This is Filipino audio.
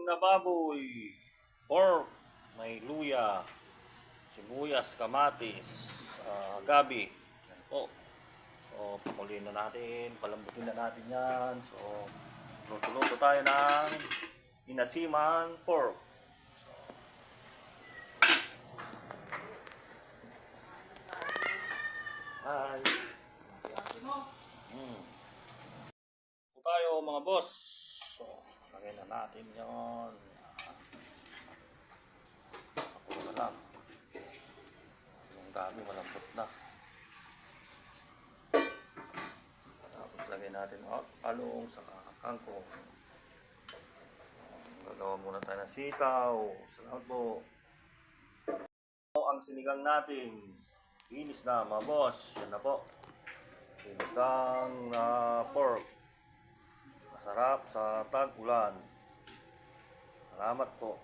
na baboy, pork, may luya, sibuyas, kamatis, gabi. Yan po. So, pakuliin na natin, palambutin na natin yan. So, luto-luto tayo ng inasimang pork. Hi! Ito tayo mga boss. So, lagay na natin yon. Ako na lang. Yung gabi malambot na. Tapos lagay natin along sa kangkong. Gagawa muna tayo ng sitaw. Salamat po. Ang sinigang natin. Inis na mga boss. Yan na po. Sinigang na pork. Masarap sa tag-ulan. Salamat po.